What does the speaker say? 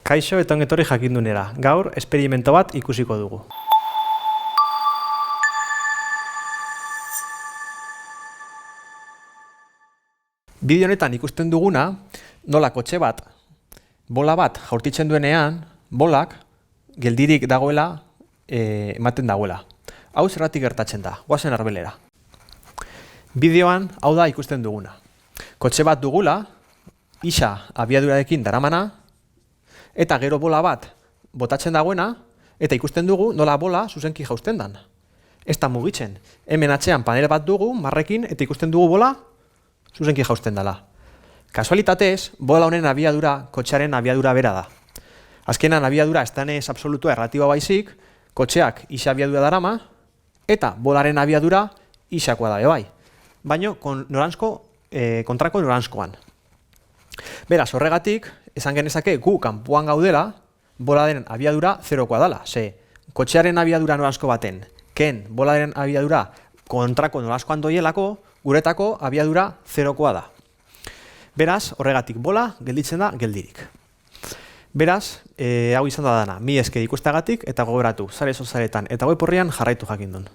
Kaixo eta ongi etorri jakindunera. Gaur, esperimento bat ikusiko dugu. Bideo honetan ikusten duguna, nola kotxe bat, bola bat jaurtitzen duenean, bolak geldirik dagoela ematen dagoela. Hau zergatik gertatzen da, goazen arbelera. Bideoan, hau da ikusten duguna. Kotxe bat dugula, isa abiadurarekin daramana, eta gero bola bat botatzen dagoena, eta ikusten dugu nola bola zuzenki jausten dan. Ez da mugitzen. Hemen atzean panel bat dugu, marrekin, eta ikusten dugu bola zuzenki jausten dela. Kasualitatez, bola honen abiadura, kotxearen abiadura bera da. Azkenan abiadura estanez absolutua erlatiba baizik, kotxeak isa abiadura darama, eta bolaren abiadura isakoa da bai. Baina kontrako noranzkoan. Beraz, horregatik, esan genezake gu kanpoan gaudela, bolaren abiadura zerokoa dela. Ze, kotxearen abiadura noranzko baten, ken bolaren abiadura kontrako noranzkoan doielako, guretako abiadura zerokoa da. Beraz, horregatik bola gelditzen da geldirik. Beraz, hau izan da dana, mi esker ikustagatik eta gogoratu, sare sozialetan eta web orrian jarraitu jakindun.